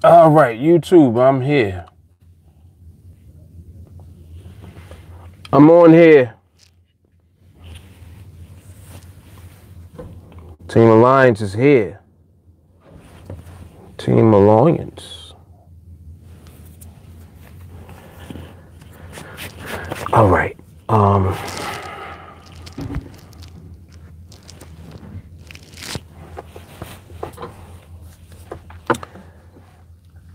All right, YouTube, I'm here. I'm on here. TeamAlliance is here. TeamAlliance. All right.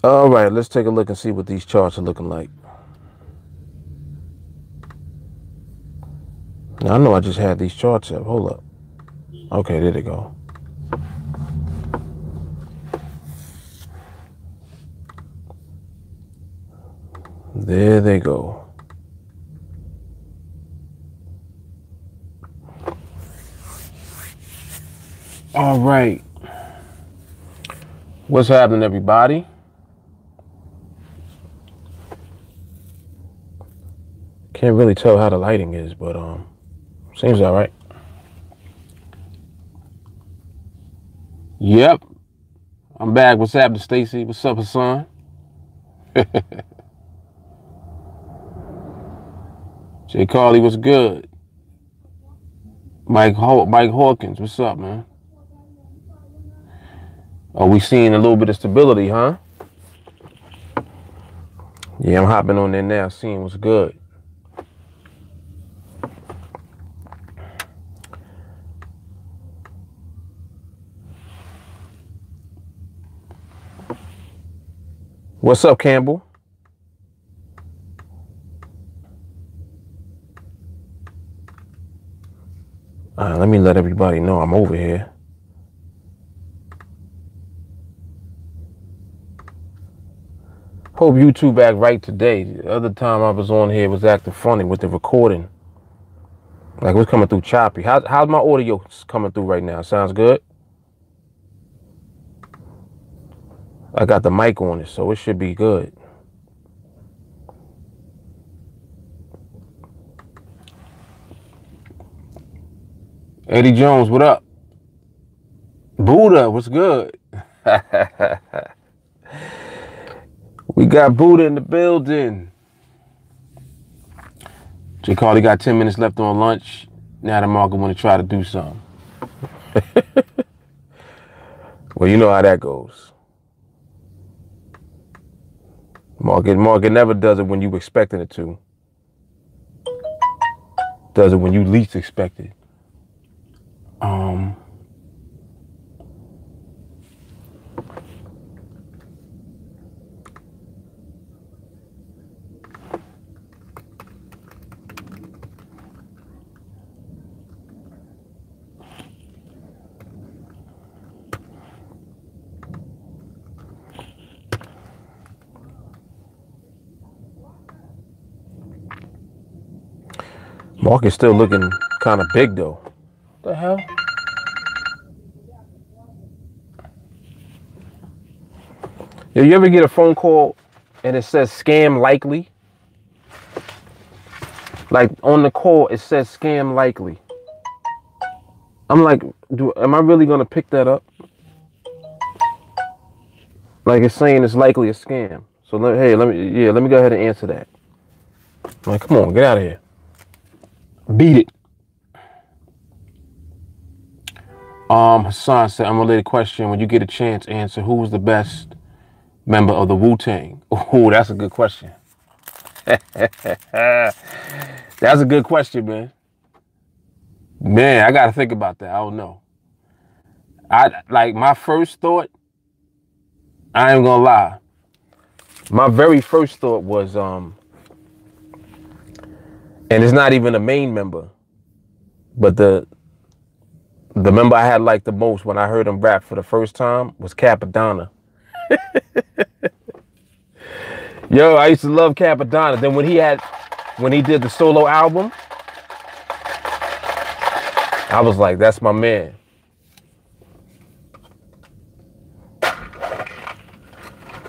All right, let's take a look and see what these charts are looking like. Now, I know I just had these charts up. Hold up. Okay, there they go. There they go. All right. What's happening, everybody? Can't really tell how the lighting is, but seems all right. Yep. I'm back. What's happening, Stacy? What's up, Hassan? Jay Carly, what's good? Mike Hawkins, what's up, man? Are we seeing a little bit of stability, huh? Yeah, I'm hopping on there now, seeing what's good. What's up, Campbell? Let me let everybody know I'm over here. Hope YouTube act right today. The other time I was on here, it was acting funny with the recording. Like it was coming through choppy. How's my audio coming through right now? Sounds good? I got the mic on it, so it should be good. Eddie Jones, what up? Buddha, what's good? We got Buddha in the building. J. Carly got 10 minutes left on lunch. Now the market want to try to do something. Well, you know how that goes. Market never does it when you expecting it to. Does it when you least expect it. Market's still looking kind of big though. What the hell? You ever get a phone call and it says scam likely? Like on the call it says scam likely. I'm like, am I really gonna pick that up? Like it's saying it's likely a scam. So let me go ahead and answer that. I'm like, come on, get out of here. Beat it. Hassan said, unrelated question. When you get a chance, answer who was the best member of the Wu-Tang? Oh, that's a good question. That's a good question, man. Man, I gotta think about that. I don't know. My first thought, I ain't gonna lie. My very first thought was, and it's not even a main member, but the member I had liked the most when I heard him rap for the first time was Capadonna. Yo, I used to love Capadonna. Then when he did the solo album, I was like, that's my man.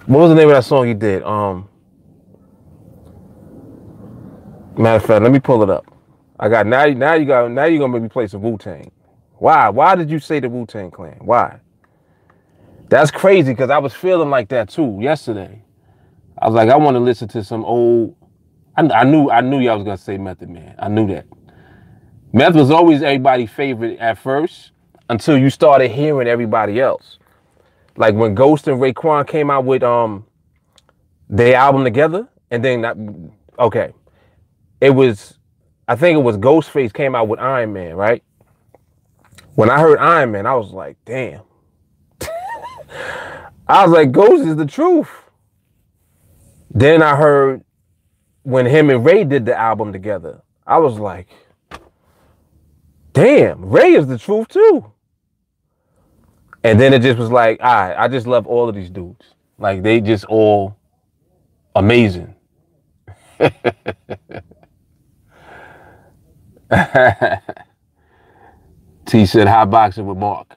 What was the name of that song he did? Matter of fact, let me pull it up. I got now you're gonna make me play some Wu-Tang. Why? Why did you say the Wu-Tang Clan? Why? That's crazy because I was feeling like that too yesterday. I was like, I want to listen to some old. I knew y'all was gonna say Method Man. I knew that. Meth was always everybody's favorite at first until you started hearing everybody else. Like when Ghost and Raekwon came out with their album together, and then okay, I think it was Ghostface came out with Iron Man, right? When I heard Iron Man, I was like, damn. I was like, Ghost is the truth. Then I heard when him and Ray did the album together, I was like, damn, Ray is the truth too. And then it just was like, all right, I just love all of these dudes. Like, they just all amazing. T said, hot boxing with Mark.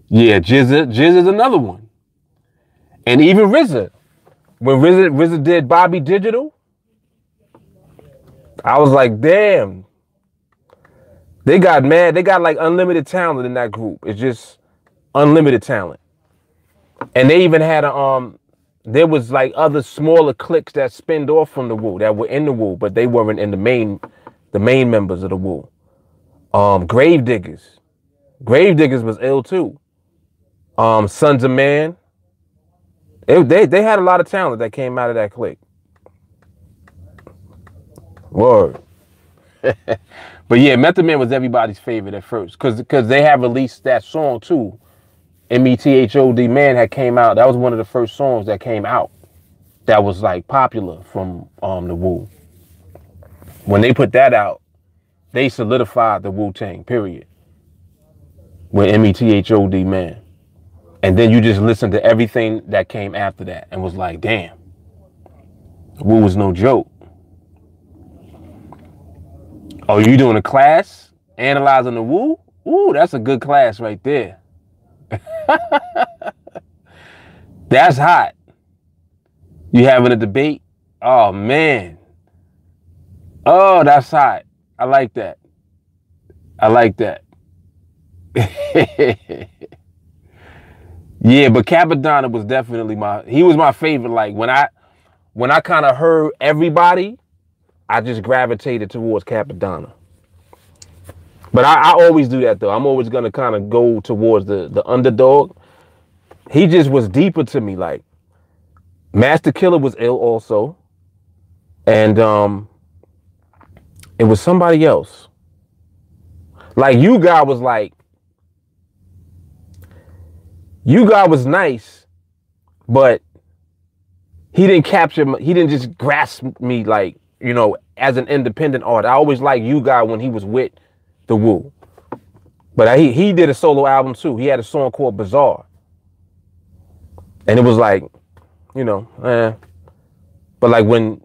Yeah, Jizza is another one. And even RZA. When RZA did Bobby Digital, I was like, damn. They got mad. They got like unlimited talent in that group. It's just unlimited talent. And they even had there was like other smaller cliques that spinned off from the Wu that were in the Wu, but they weren't in the main members of the Wu. Gravediggers. Gravediggers was ill too. Sons of Man. They had a lot of talent that came out of that clique. Word. But yeah, Method Man was everybody's favorite at first because they had released that song too. METHOD Man had came out. That was one of the first songs that came out that was like popular from the Wu. When they put that out, they solidified the Wu-Tang, period. With METHOD Man. And then you just listen to everything that came after that and was like, damn, Wu was no joke. Oh, you doing a class analyzing the Wu? Ooh, that's a good class right there. That's hot. You having a debate? Oh, man. Oh, that's hot. I like that. I like that. Yeah, but Capadonna was definitely he was my favorite. Like when I kind of heard everybody, I just gravitated towards Capadonna. But I always do that though. I'm always gonna kind of go towards the underdog. He just was deeper to me. Like Master Killer was ill also, and it was somebody else. Like You God was like. You God was nice, but he didn't just grasp me like, you know, as an independent artist. I always liked You God when he was with the Wu. But he did a solo album too. He had a song called Bizarre. And it was like, you know, But like when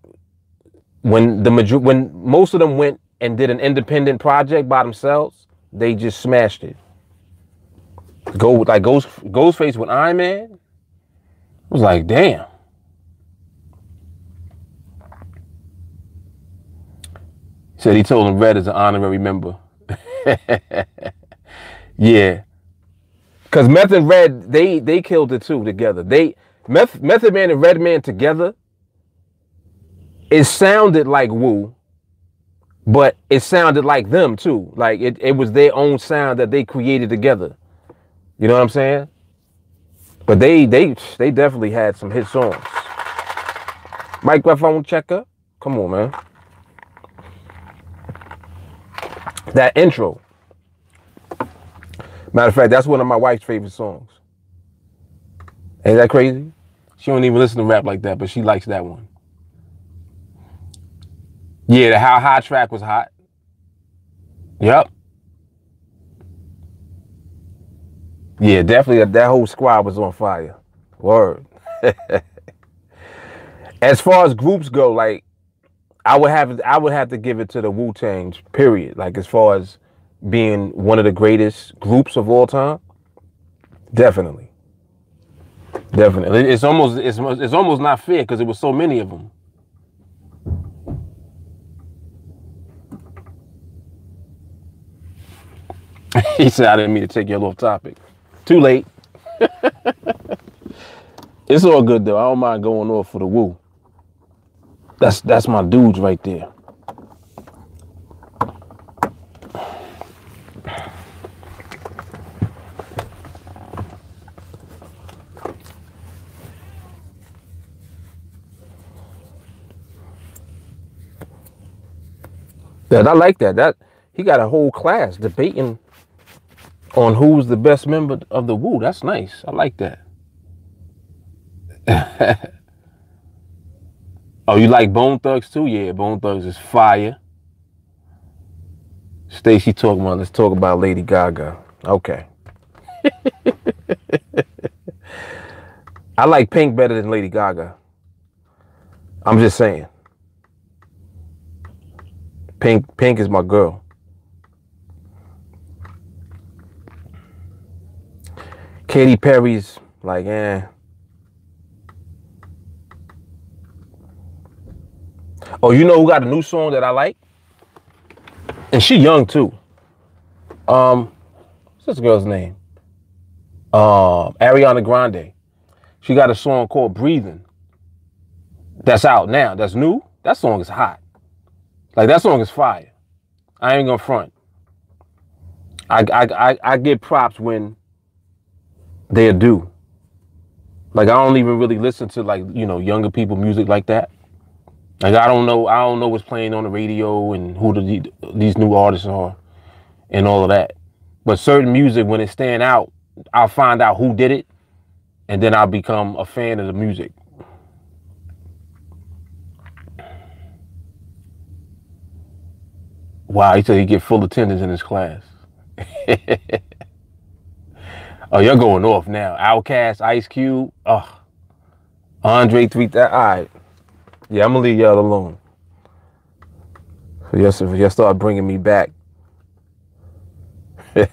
most of them went and did an independent project by themselves, they just smashed it. Ghostface with Iron Man. I was like, damn. Said he told him Red is an honorary member. Yeah. Cause Meth and Red, they killed it too together. Method Man and Redman together, it sounded like Wu, but it sounded like them too. Like it was their own sound that they created together. You know what I'm saying? But they definitely had some hit songs. Microphone checker. Come on, man. That intro. Matter of fact, that's one of my wife's favorite songs. Ain't that crazy? She don't even listen to rap like that, but she likes that one. Yeah, the How High track was hot. Yep. Yeah, definitely that whole squad was on fire. Word. As far as groups go, like I would have to give it to the Wu-Tang, period. Like as far as being one of the greatest groups of all time. Definitely. Definitely. It's almost not fair because there was so many of them. He said, I didn't mean to take you off topic. Too late. It's all good though. I don't mind going off for the Wu. That's my dudes right there. Yeah, I like that. That he got a whole class debating on who's the best member of the Wu. That's nice. I like that. Oh, you like Bone Thugs too? Yeah, Bone Thugs is fire. Stacy talking about, let's talk about Lady Gaga. Okay. I like Pink better than Lady Gaga. I'm just saying. Pink is my girl. Katy Perry's like, eh. Oh, you know who got a new song that I like? And she young too. What's this girl's name? Ariana Grande. She got a song called Breathing. That's out now. That's new. That song is hot. Like, that song is fire. I ain't gonna front. I get props when they're due. Like, I don't even really listen to, like, you know, younger people music like that. Like, I don't know what's playing on the radio and who these new artists are and all of that. But certain music, when it stand out, I'll find out who did it, and then I'll become a fan of the music. Wow, he said he get full attendance in his class. Oh, you're going off now. Outkast, Ice Cube, Andre 3000. All right. Yeah, I'm gonna leave y'all alone. So y'all start bringing me back. All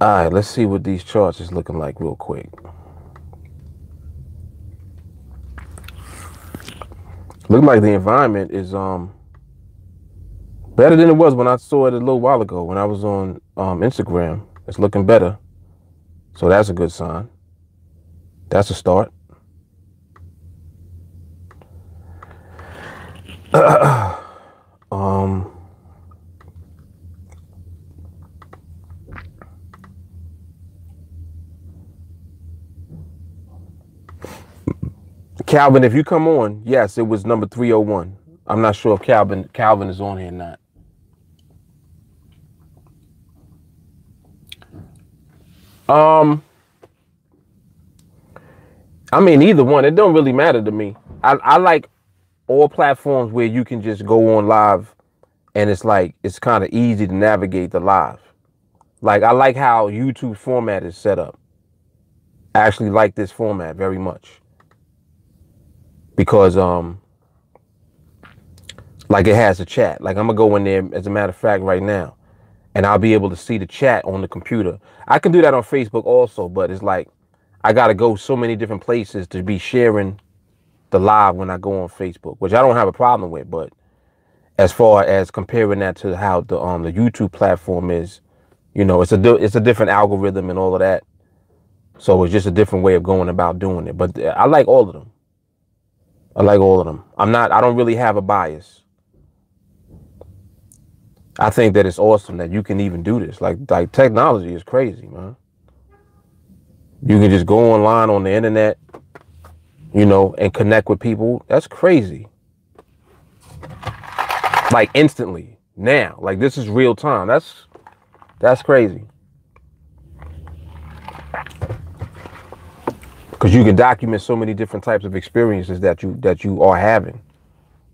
right, let's see what these charts is looking like real quick. Looking like the environment is better than it was when I saw it a little while ago when I was on Instagram. It's looking better. So that's a good sign. That's a start. Calvin, if you come on, yes, it was number 301. I'm not sure if Calvin is on here or not. I mean, either one. It don't really matter to me. I like all platforms where you can just go on live and it's like, it's kind of easy to navigate the live. Like, I like how YouTube format is set up. I actually like this format very much. Because, like, it has a chat. Like, I'm gonna go in there, as a matter of fact, right now, and I'll be able to see the chat on the computer. I can do that on Facebook also, but it's like, I gotta go so many different places to be sharing the live when I go on Facebook, which I don't have a problem with. But as far as comparing that to how the YouTube platform is, you know, it's a different algorithm and all of that. So it's just a different way of going about doing it. But I like all of them. I like all of them. I don't really have a bias. I think that it's awesome that you can even do this. Like technology is crazy, man. You can just go online on the internet, you know, and connect with people. That's crazy. Like instantly now, like this is real time. That's crazy. Because you can document so many different types of experiences that you are having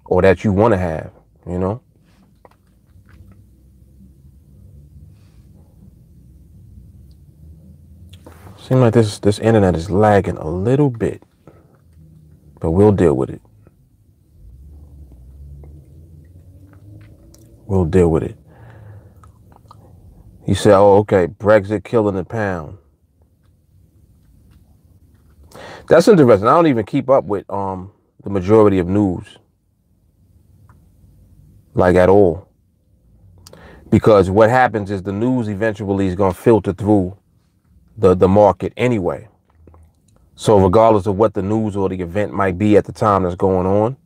or that you want to have, you know. Seems like this internet is lagging a little bit, but we'll deal with it. We'll deal with it. He said, oh, okay, Brexit killing the pound. That's interesting. I don't even keep up with the majority of news, like, at all. Because what happens is the news eventually is going to filter through the market anyway. So regardless of what the news or the event might be at the time that's going on,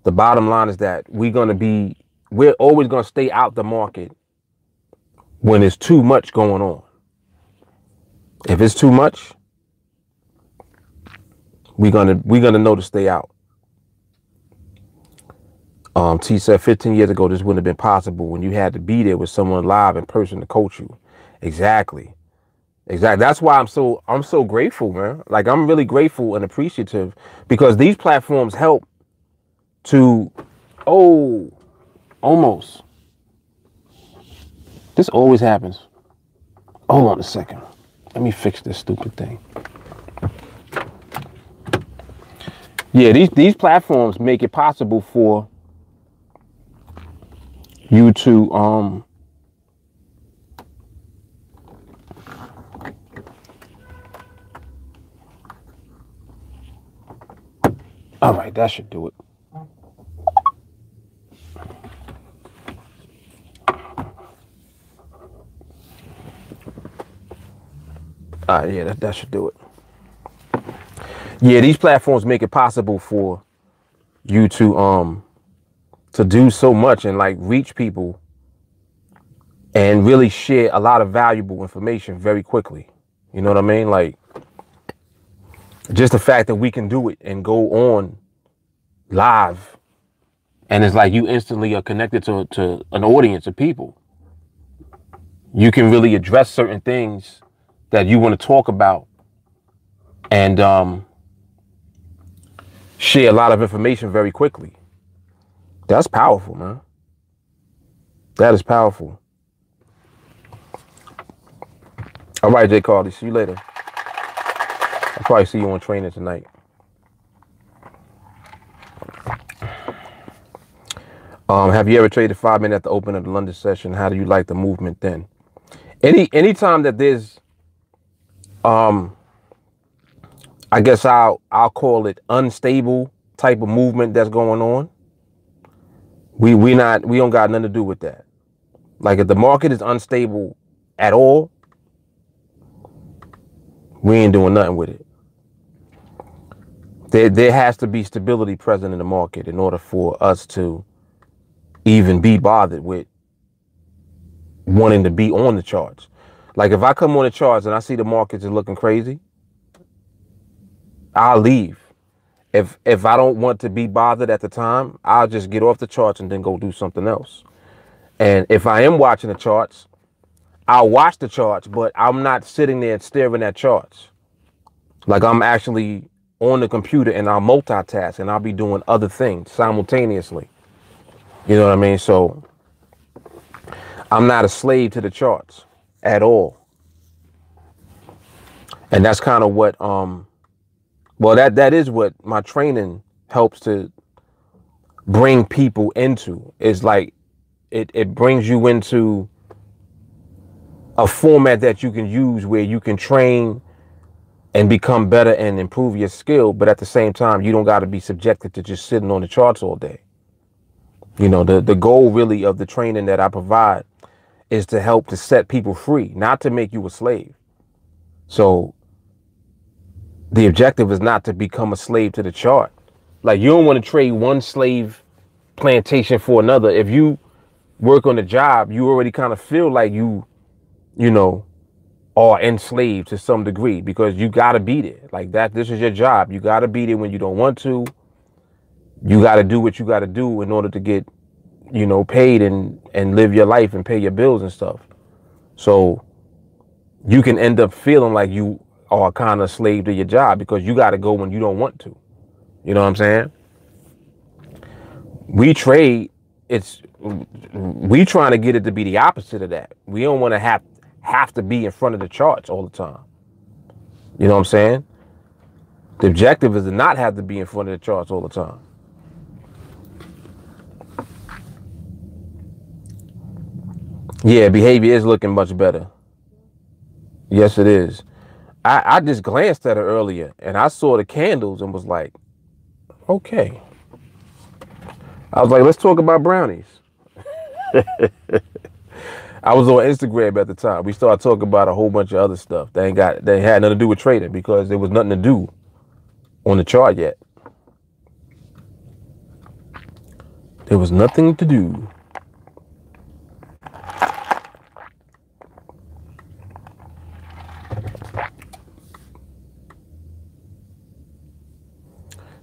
the bottom line is that we're always going to stay out the market when there's too much going on. If it's too much, we're gonna know to stay out. T said 15 years ago this wouldn't have been possible when you had to be there with someone live in person to coach you. Exactly. That's why I'm so grateful, man. Like, I'm really grateful and appreciative because these platforms help to almost. This always happens. Hold on a second. Let me fix this stupid thing. Yeah, these platforms make it possible for you to all right, that should do it. Yeah, that should do it. Yeah, these platforms make it possible for you to do so much and like reach people and really share a lot of valuable information very quickly. You know what I mean? Like, just the fact that we can do it and go on live and it's like you instantly are connected to an audience of people. You can really address certain things that you want to talk about and share a lot of information very quickly. That's powerful, man. That is powerful. All right, Jay Carly, see you later. I'll probably see you on training tonight. Have you ever traded 5 minutes at the open of the London session? How do you like the movement then? Anytime that there's I guess I'll call it unstable type of movement that's going on. We don't got nothing to do with that. Like, if the market is unstable at all, we ain't doing nothing with it. There has to be stability present in the market in order for us to even be bothered with wanting to be on the charts. Like, if I come on the charts and I see the markets is looking crazy, I'll leave. If I don't want to be bothered at the time, I'll just get off the charts and then go do something else. And if I am watching the charts, I'll watch the charts, but I'm not sitting there staring at charts. Like, I'm actually on the computer and I'll multitask and I'll be doing other things simultaneously. You know what I mean? So I'm not a slave to the charts at all. And that's kind of what, well, that is what my training helps to bring people into. Is like, it brings you into a format that you can use where you can train and become better and improve your skill. But at the same time, you don't got to be subjected to just sitting on the charts all day. You know, the goal really of the training that I provide is to help to set people free, not to make you a slave. So the objective is not to become a slave to the chart. Like, you don't want to trade one slave plantation for another. If you work on the job, you already kind of feel like you know, are enslaved to some degree because you got to be there. Like, that, this is your job. You got to be there when you don't want to. You got to do what you got to do in order to get, you know, paid and live your life and pay your bills and stuff. So you can end up feeling like you are kind of slave to your job because you got to go when you don't want to. You know what I'm saying? We trade, we trying to get it to be the opposite of that. We don't want to have to be in front of the charts all the time. You know what I'm saying? The objective is to not have to be in front of the charts all the time. Yeah, behavior is looking much better. Yes, it is. I just glanced at it earlier and I saw the candles and was like, okay. I was like, let's talk about brownies. I was on Instagram at the time. We started talking about a whole bunch of other stuff. They had nothing to do with trading because there was nothing to do on the chart yet. There was nothing to do.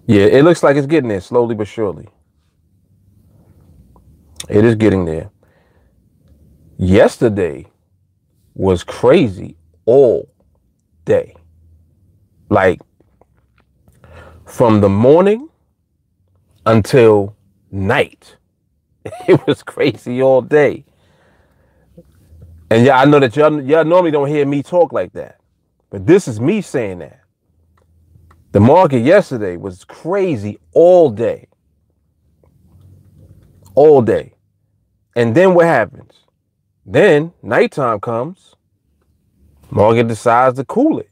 Yeah, it looks like it's getting there slowly but surely. It is getting there. Yesterday was crazy all day. Like from the morning until night. It was crazy all day. And yeah, I know that y'all normally don't hear me talk like that. But this is me saying that. The market yesterday was crazy all day. All day. And then what happens? Then nighttime comes. Market decides to cool it.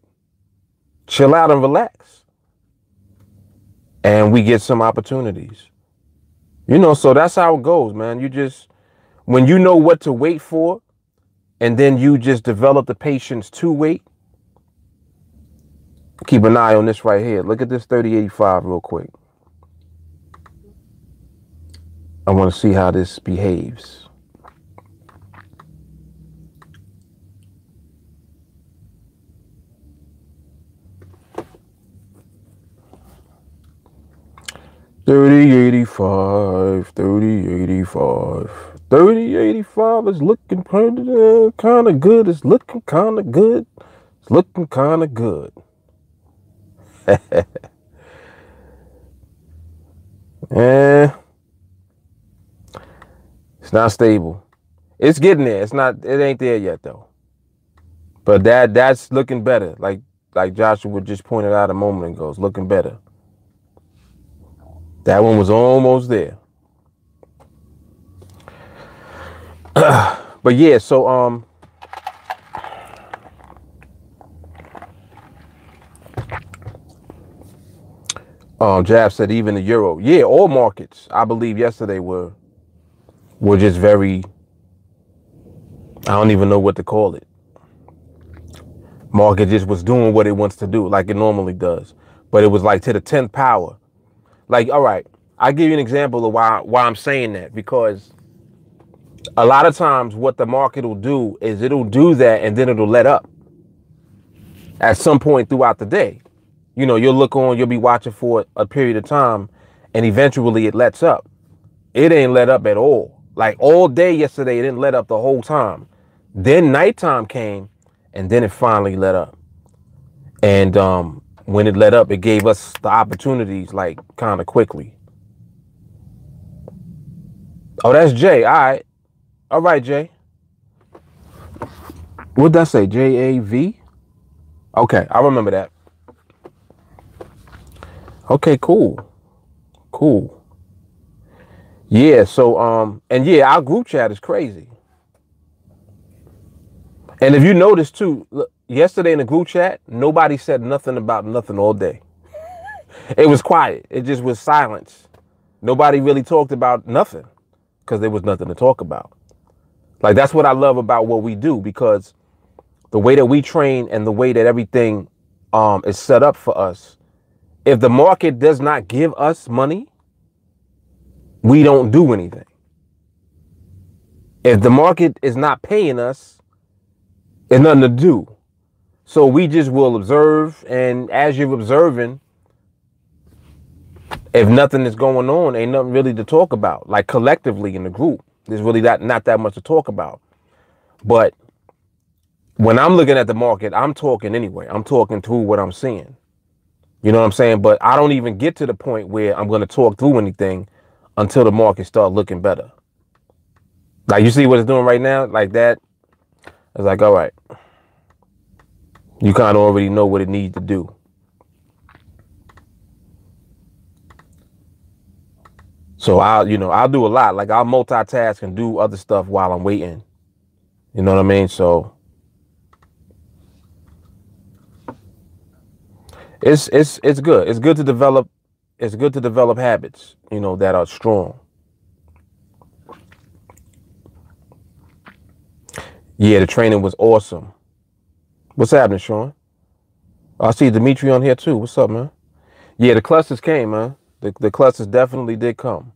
Chill out and relax. And we get some opportunities. You know, so that's how it goes, man. You just, when you know what to wait for, and then you just develop the patience to wait. Keep an eye on this right here. Look at this 3085 real quick. I want to see how this behaves. $30.85, $30.85, $30.85 is looking kind of good. It's looking kind of good. It's looking kind of good. Eh, it's not stable. It's getting there. It's not. It ain't there yet though. But that's looking better. Like Joshua just pointed out a moment ago. It's looking better. That one was almost there. But yeah, so Jab said even the euro. Yeah, all markets, I believe yesterday were just very, I don't even know what to call it. Market just was doing what it wants to do like it normally does. But it was like to the 10th power. Like, all right, I'll give you an example of why I'm saying that, because a lot of times what the market will do is it'll do that and then it'll let up at some point throughout the day. You know, you'll be watching for a period of time and eventually it lets up. It ain't let up at all. Like all day yesterday, it didn't let up the whole time. Then nighttime came and then it finally let up. And when it let up, it gave us the opportunities like kind of quickly. Oh, that's Jay. All right. All right, Jay. What did I say? J-A-V? Okay, I remember that. Okay, cool. Cool. Yeah, so and yeah, our group chat is crazy. And if you notice too, look, yesterday in the group chat, nobody said nothing about nothing all day. It was quiet. It just was silence. Nobody really talked about nothing because there was nothing to talk about. Like, that's what I love about what we do, because the way that we train and the way that everything is set up for us, if the market does not give us money, we don't do anything. If the market is not paying us, there's nothing to do. So we just will observe, and as you're observing, if nothing is going on, ain't nothing really to talk about. Like collectively in the group, there's really not that much to talk about. But when I'm looking at the market, I'm talking anyway. I'm talking through what I'm seeing. You know what I'm saying? But I don't even get to the point where I'm going to talk through anything until the market starts looking better. Like, you see what it's doing right now? Like that. It's like, all right. You kind of already know what it needs to do. So I'll do a lot. Like, I'll multitask and do other stuff while I'm waiting. You know what I mean? So it's good. It's good to develop. It's good to develop habits, that are strong. Yeah, the training was awesome. What's happening, Sean? I see Dimitri on here too. What's up, man? Yeah, the clusters came, man. The clusters definitely did come.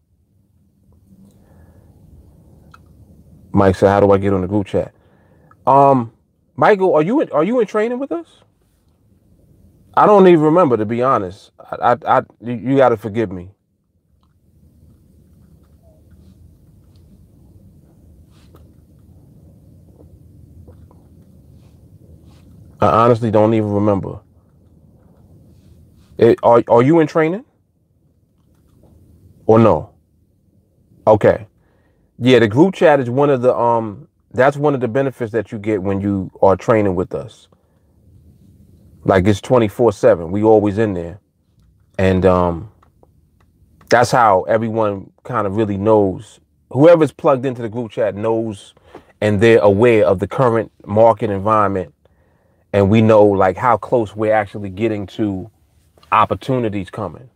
Mike said, "How do I get on the group chat?" Michael, are you in training with us? I don't even remember, to be honest. You got to forgive me. I honestly don't even remember. Are you in training or no? Okay. Yeah, the group chat is one of the that's one of the benefits that you get when you are training with us. Like it's 24/7. We always in there. And that's how everyone kind of really knows. Whoever's plugged into the group chat knows, and they're aware of the current market environment. And we know like how close we're actually getting to opportunities coming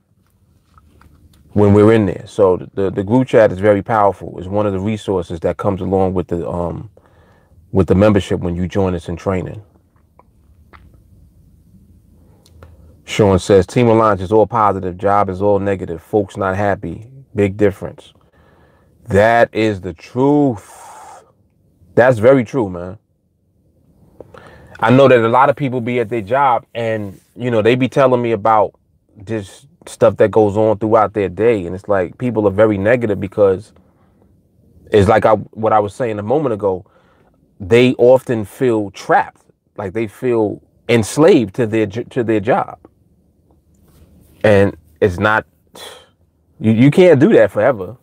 when we're in there. So the group chat is very powerful. It's one of the resources that comes along with the membership when you join us in training. Sean says, TeamAlliance is all positive. Job is all negative. Folks not happy. Big difference. That is the truth. That's very true, man. I know that a lot of people be at their job and, you know, they be telling me about this stuff that goes on throughout their day. And it's like people are very negative because it's like what I was saying a moment ago. They often feel trapped, like they feel enslaved to their job. And it's not, you can't do that forever.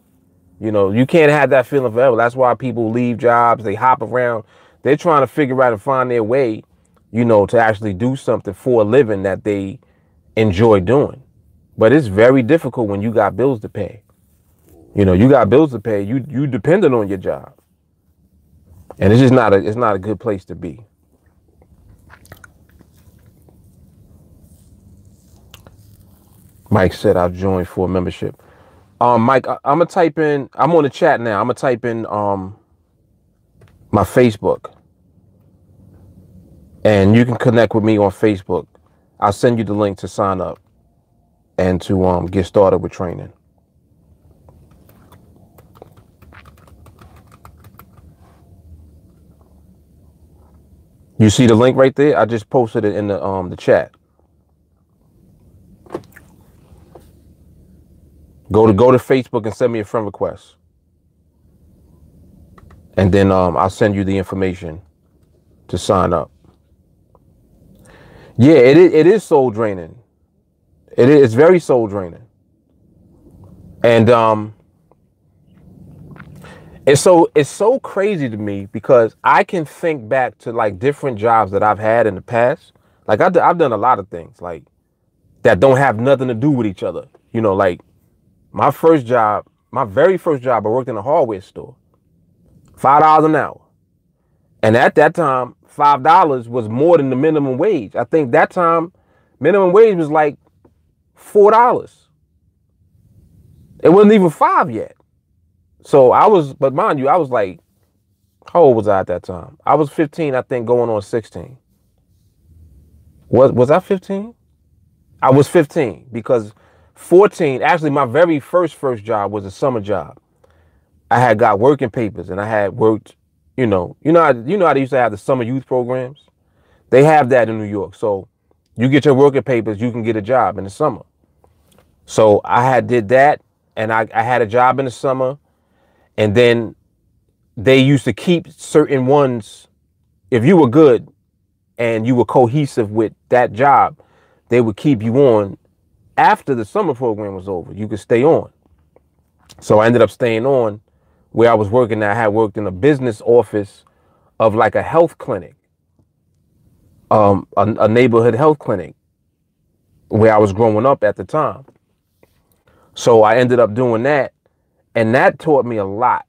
You know, you can't have that feeling forever. That's why people leave jobs, they hop around. They're trying to figure out and find their way, you know, to actually do something for a living that they enjoy doing. But it's very difficult when you got bills to pay. You know, you got bills to pay. You dependent on your job. And it's just not a good place to be. Mike said I'll join for a membership. Mike, I'm gonna type in, I'm on the chat now. I'm gonna type in my Facebook. And you can connect with me on Facebook. I'll send you the link to sign up and to get started with training. You see the link right there? I just posted it in the chat. Go to Facebook and send me a friend request. And then I'll send you the information to sign up. Yeah, it is soul draining. It's very soul draining. And it's so crazy to me because I can think back to like different jobs that I've had in the past. Like I've done a lot of things like that don't have nothing to do with each other. You know, like my very first job, I worked in a hardware store. $5 an hour. And at that time, $5 was more than the minimum wage. I think that time, minimum wage was like $4. It wasn't even $5 yet. So but mind you, I was like, how old was I at that time? I was 15, I think, going on 16. Was I 15? I was 15 because 14, actually my very first job was a summer job. I had got working papers and I had worked, you know how they used to have the summer youth programs? They have that in New York. So you get your working papers, you can get a job in the summer. So I did that and I had a job in the summer, and then they used to keep certain ones. If you were good and you were cohesive with that job, they would keep you on after the summer program was over. You could stay on. So I ended up staying on where I was working. I had worked in a business office of like a health clinic, a neighborhood health clinic where I was growing up at the time. So I ended up doing that, and that taught me a lot.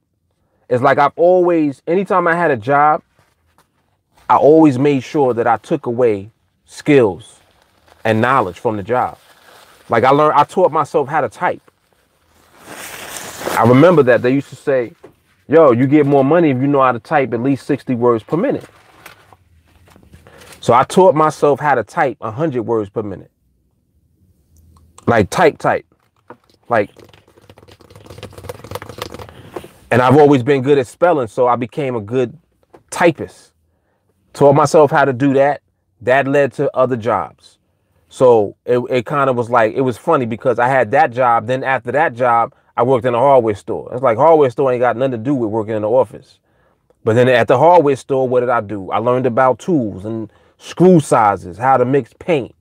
It's like I've always, anytime I had a job, I always made sure that I took away skills and knowledge from the job. Like I taught myself how to type. I remember that they used to say, yo, you get more money if you know how to type at least 60 words per minute. So I taught myself how to type 100 words per minute. Like type. Like, and I've always been good at spelling, so I became a good typist. Taught myself how to do that. That led to other jobs. So it kind of was like, it was funny because I had that job. Then after that job, I worked in a hardware store. It's like hardware store ain't got nothing to do with working in the office. But then at the hardware store, what did I do? I learned about tools and screw sizes, how to mix paint,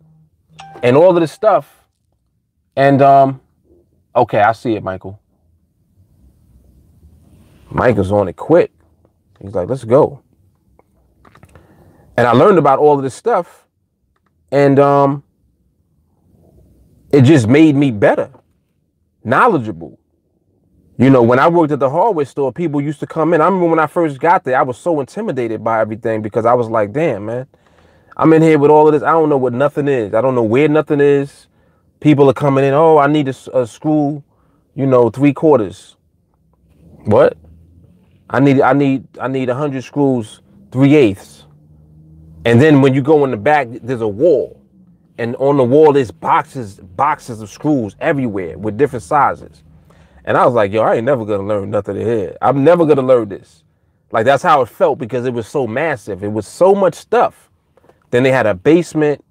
and all of this stuff. And okay, I see it, Michael. Michael's on it quick. He's like, let's go. And I learned about all of this stuff, and it just made me better, knowledgeable. You know, when I worked at the hardware store, people used to come in. I remember when I first got there, I was so intimidated by everything because I was like, damn, man, I'm in here with all of this. I don't know what nothing is. I don't know where nothing is. People are coming in. Oh, I need a screw, you know, 3/4. What? I need 100 screws, 3/8. And then when you go in the back, there's a wall. And on the wall, there's boxes of screws everywhere with different sizes. And I was like, yo, I ain't never going to learn nothing here. I'm never going to learn this. Like, that's how it felt because it was so massive. It was so much stuff. Then they had a basement.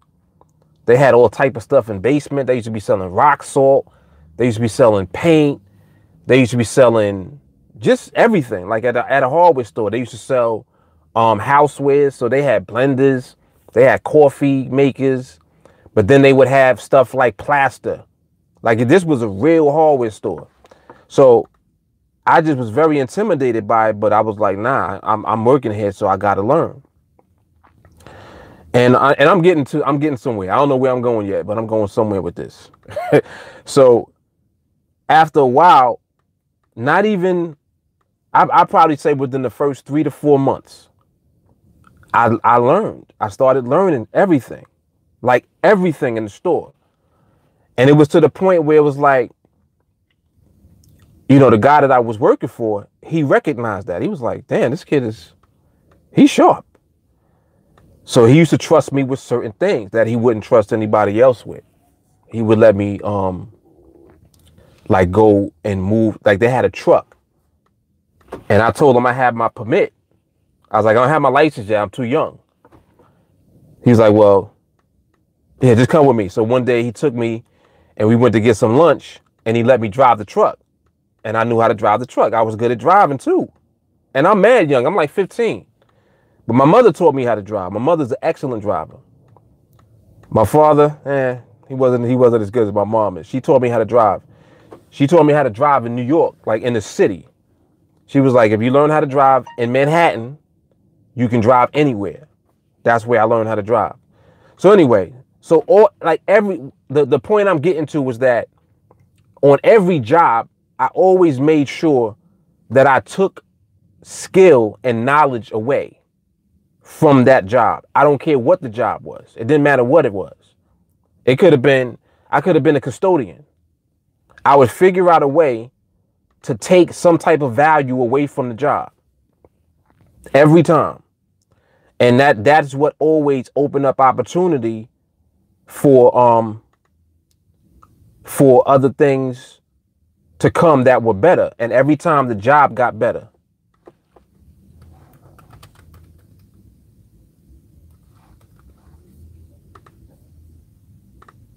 They had all type of stuff in basement. They used to be selling rock salt. They used to be selling paint. They used to be selling just everything. Like at a hardware store, they used to sell housewares. So they had blenders. They had coffee makers. But then they would have stuff like plaster. Like this was a real hardware store. So I just was very intimidated by it, but I was like, nah, I'm working here, so I got to learn. And I'm getting somewhere. I don't know where I'm going yet, but I'm going somewhere with this. So after a while, not even, I probably say within the first 3 to 4 months, I learned. I started learning everything, like everything in the store. And it was to the point where it was like, you know, the guy that I was working for, he recognized that. He was like, damn, this kid he's sharp. So he used to trust me with certain things that he wouldn't trust anybody else with. He would let me like go and move. Like they had a truck. And I told him I had my permit. I was like, I don't have my license yet. I'm too young. He was like, well, yeah, just come with me. So one day he took me and we went to get some lunch and he let me drive the truck. And I knew how to drive the truck. I was good at driving too. And I'm mad young. I'm like 15. But my mother taught me how to drive. My mother's an excellent driver. My father, he wasn't as good as my mom is. She taught me how to drive. She taught me how to drive in New York, like in the city. She was like, if you learn how to drive in Manhattan, you can drive anywhere. That's where I learned how to drive. So anyway, so the point I'm getting to was that on every job, I always made sure that I took skill and knowledge away from that job. I don't care what the job was. It didn't matter what it was. I could have been a custodian. I would figure out a way to take some type of value away from the job every time. And that's what always opened up opportunity for other things to come that were better. And every time the job got better.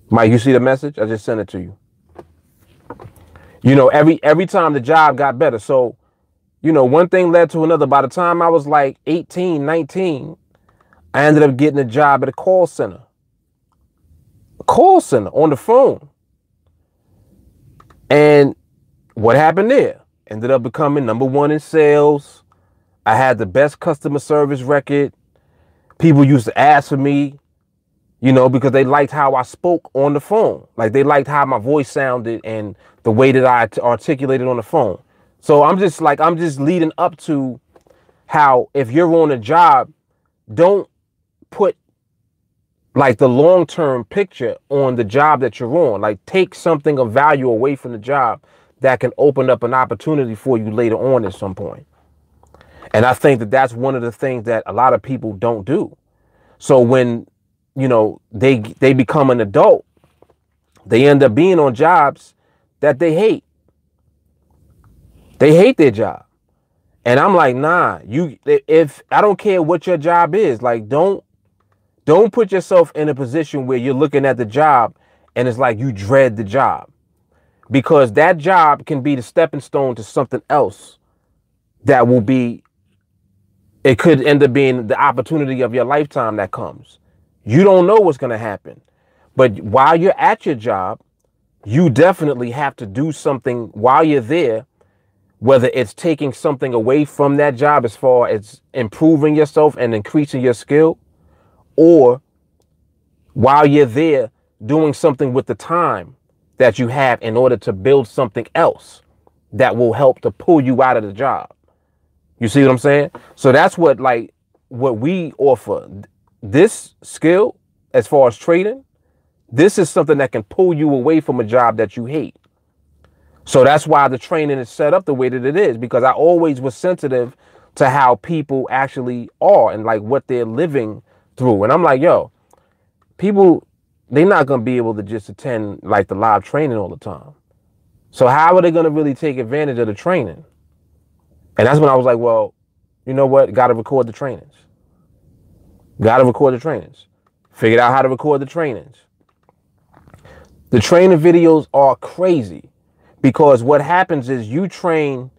Mike, you see the message? I just sent it to you. You know, every time the job got better. So, you know, one thing led to another. By the time I was like 18, 19, I ended up getting a job at a call center. A call center on the phone. And what happened there? Ended up becoming #1 in sales. I had the best customer service record. People used to ask for me, you know, because they liked how I spoke on the phone. Like they liked how my voice sounded and the way that I articulated on the phone. So I'm just leading up to how if you're on a job, don't put like the long-term picture on the job that you're on. Like take something of value away from the job that can open up an opportunity for you later on at some point. And I think that that's one of the things that a lot of people don't do. So when, you know, they become an adult, they end up being on jobs that they hate. They hate their job. And I'm like, nah, if I don't care what your job is, like, don't put yourself in a position where you're looking at the job and it's like you dread the job, because that job can be the stepping stone to something else that will be, it could end up being the opportunity of your lifetime that comes. You don't know what's going to happen. But while you're at your job, you definitely have to do something while you're there, whether it's taking something away from that job as far as improving yourself and increasing your skill, or while you're there doing something with the time that you have in order to build something else that will help to pull you out of the job. You see what I'm saying? So that's what we offer. This skill, as far as trading, this is something that can pull you away from a job that you hate. So that's why the training is set up the way that it is, because I always was sensitive to how people actually are and like what they're living through. And I'm like, yo, people, they're not going to be able to just attend like the live training all the time. So how are they going to really take advantage of the training? And that's when I was like, well, you know what? Got to record the trainings. Got to record the trainings. Figured out how to record the trainings. The training videos are crazy, because what happens is you train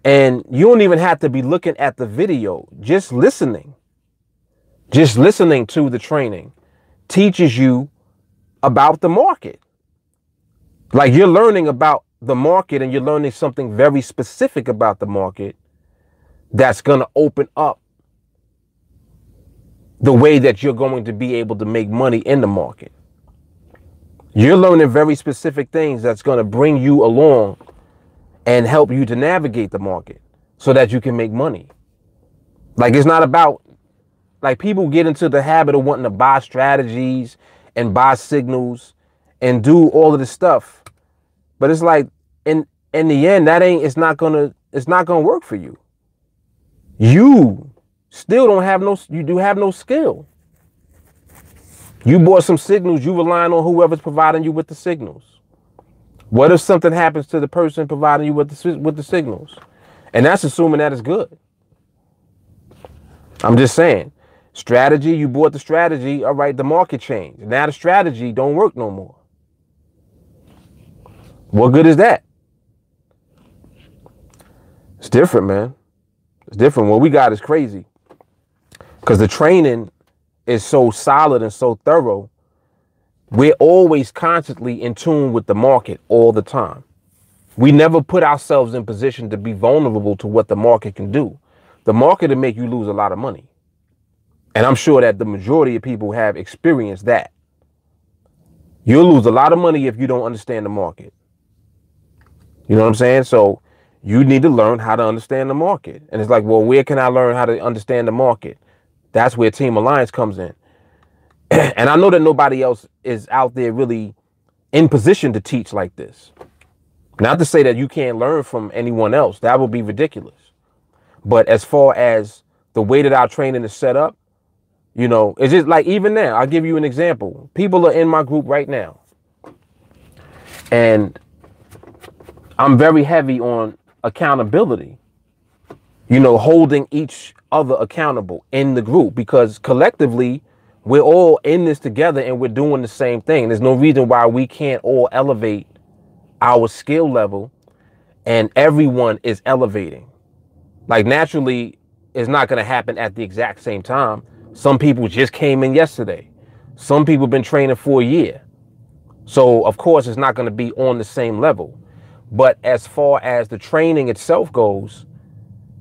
and you don't even have to be looking at the video. Just listening to the training teaches you about the market. Like, you're learning about the market and you're learning something very specific about the market that's going to open up the way that you're going to be able to make money in the market. You're learning very specific things that's going to bring you along and help you to navigate the market so that you can make money. Like, it's not about, like, people get into the habit of wanting to buy strategies and buy signals and do all of this stuff. But it's like, in the end, it's not gonna work for you. You still don't have no skill. You bought some signals, you relying on whoever's providing you with the signals. What if something happens to the person providing you with the signals? And that's assuming that it's good. I'm just saying, strategy, you bought the strategy, all right, the market changed. Now the strategy don't work no more. What good is that? It's different, man. It's different. What we got is crazy, because the training is so solid and so thorough. We're always constantly in tune with the market all the time. We never put ourselves in position to be vulnerable to what the market can do. The market will make you lose a lot of money. And I'm sure that the majority of people have experienced that. You'll lose a lot of money if you don't understand the market. You know what I'm saying? So you need to learn how to understand the market. And it's like, well, where can I learn how to understand the market? That's where TeamAlliance comes in. And I know that nobody else is out there really in position to teach like this. Not to say that you can't learn from anyone else. That would be ridiculous. But as far as the way that our training is set up, you know, it's just like, even now, I'll give you an example. People are in my group right now, and I'm very heavy on accountability, you know, holding each other accountable in the group, because collectively we're all in this together and we're doing the same thing. There's no reason why we can't all elevate our skill level, and everyone is elevating. Like, naturally, it's not going to happen at the exact same time. Some people just came in yesterday. Some people have been training for a year. So, of course, it's not going to be on the same level. But as far as the training itself goes,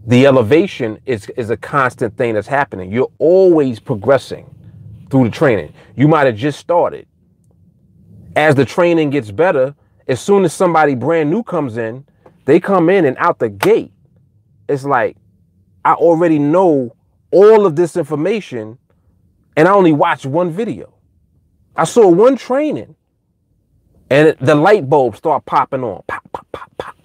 the elevation is a constant thing that's happening. You're always progressing through the training. You might have just started. As the training gets better, as soon as somebody brand new comes in, they come in and out the gate, it's like, I already know all of this information, and I only watched one video. I saw one training, and the light bulbs start popping on. Pop, pop, pop, pop.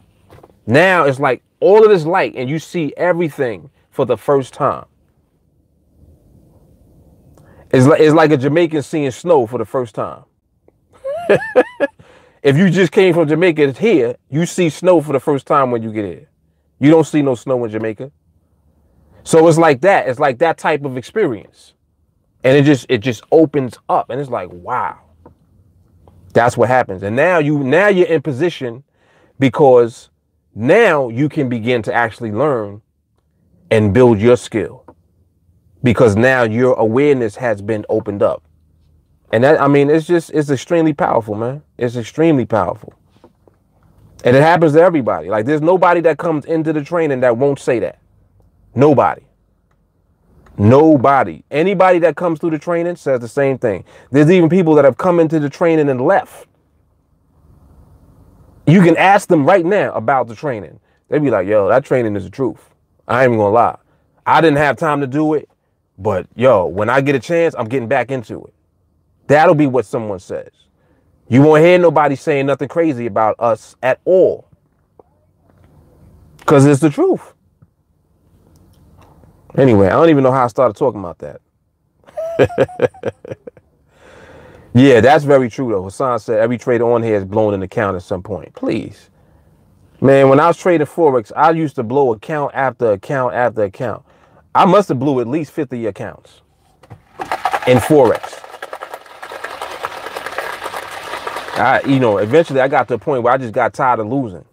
Now it's like all of this light and you see everything for the first time. It's like a Jamaican seeing snow for the first time. If you just came from Jamaica here, you see snow for the first time when you get here. You don't see no snow in Jamaica. So it's like that. It's like that type of experience. And it just opens up and it's like, wow. That's what happens. And now you're in position because now you can begin to actually learn and build your skill. Because now your awareness has been opened up. And that, I mean, it's extremely powerful, man. It's extremely powerful. And it happens to everybody. Like there's nobody that comes into the training that won't say that. Nobody. Nobody. Anybody that comes through the training says the same thing. There's even people that have come into the training and left. You can ask them right now about the training. They'd be like, yo, that training is the truth. I ain't even gonna lie. I didn't have time to do it, but yo, when I get a chance, I'm getting back into it. That'll be what someone says. You won't hear nobody saying nothing crazy about us at all. Because it's the truth. Anyway, I don't even know how I started talking about that. Yeah, that's very true, though. Hassan said every trader on here is blown an account at some point. Please. Man, when I was trading Forex, I used to blow account after account after account. I must have blew at least 50 accounts in Forex. Eventually I got to a point where I just got tired of losing.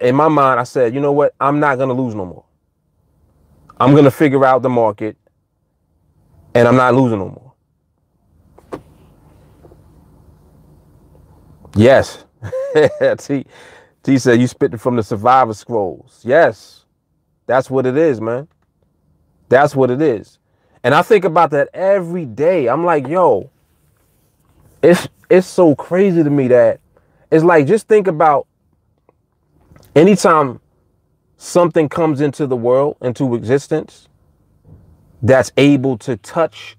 In my mind, I said, you know what? I'm not going to lose no more. I'm going to figure out the market and I'm not losing no more. Yes. T said you spitting from the survivor scrolls. Yes. That's what it is, man. That's what it is. And I think about that every day. I'm like, yo, it's so crazy to me that it's like, just think about anytime something comes into the world, into existence, that's able to touch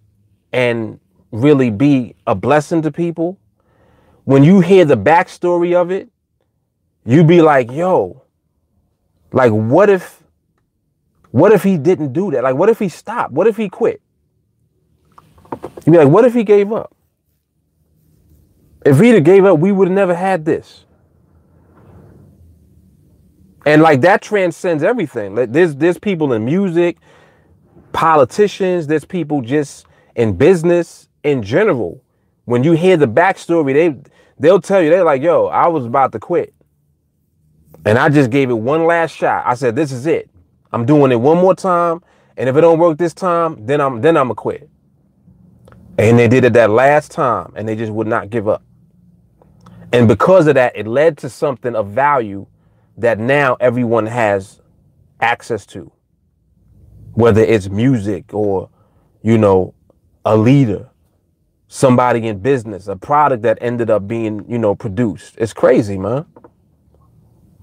and really be a blessing to people. When you hear the backstory of it, you be like, yo, like, what if he didn't do that? Like, what if he stopped? What if he quit? You be like, what if he gave up? If he'd have gave up, we would have never had this. And like that transcends everything. Like there's people in music, politicians, there's people just in business in general. When you hear the backstory, they'll tell you, they're like, yo, I was about to quit. And I just gave it one last shot. I said, this is it. I'm doing it one more time. And if it don't work this time, then I'm gonna quit. And they did it that last time and they just would not give up. And because of that, it led to something of value that now everyone has access to. Whether it's music or, a leader, somebody in business, a product that ended up being, produced. It's crazy, man.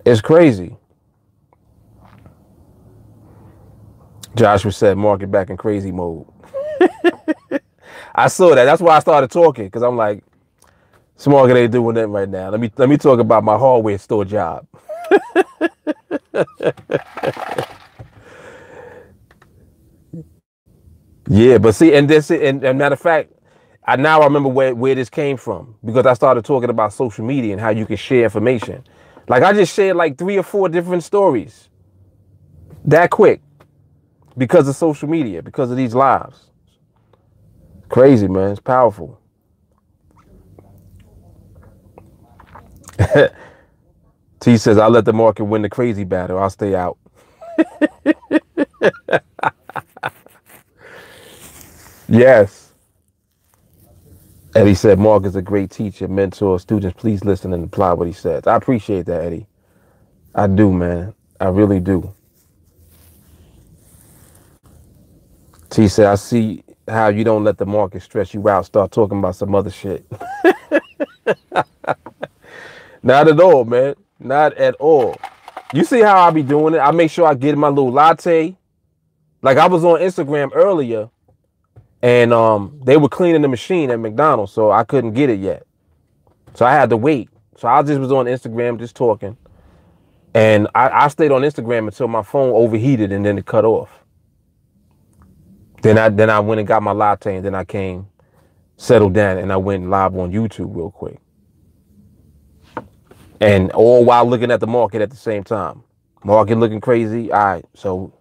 It's crazy. Joshua said, market back in crazy mode. I saw that. That's why I started talking, because I'm like, this market ain't doing that right now. Let me talk about my hardware store job. Yeah, but see, and matter of fact, I remember where this came from, because I started talking about social media and how you can share information. Like I just shared like 3 or 4 different stories that quick because of social media, because of these lives. Crazy, man. It's powerful. T says, I'll let the market win the crazy battle. I'll stay out. Yes. Eddie said, Mark is a great teacher, mentor. Students, please listen and apply what he says. I appreciate that, Eddie. I do, man. I really do. T said, I see how you don't let the market stress you out. Start talking about some other shit. Not at all, man. Not at all. You see how I be doing it? I make sure I get my little latte. Like I was on Instagram earlier and they were cleaning the machine at McDonald's, so I couldn't get it yet. So I had to wait. So I just was on Instagram just talking. And I stayed on Instagram until my phone overheated and then it cut off. Then I went and got my latte, and then I came, settled down, and I went live on YouTube real quick. And all while looking at the market at the same time. Market looking crazy. All right, so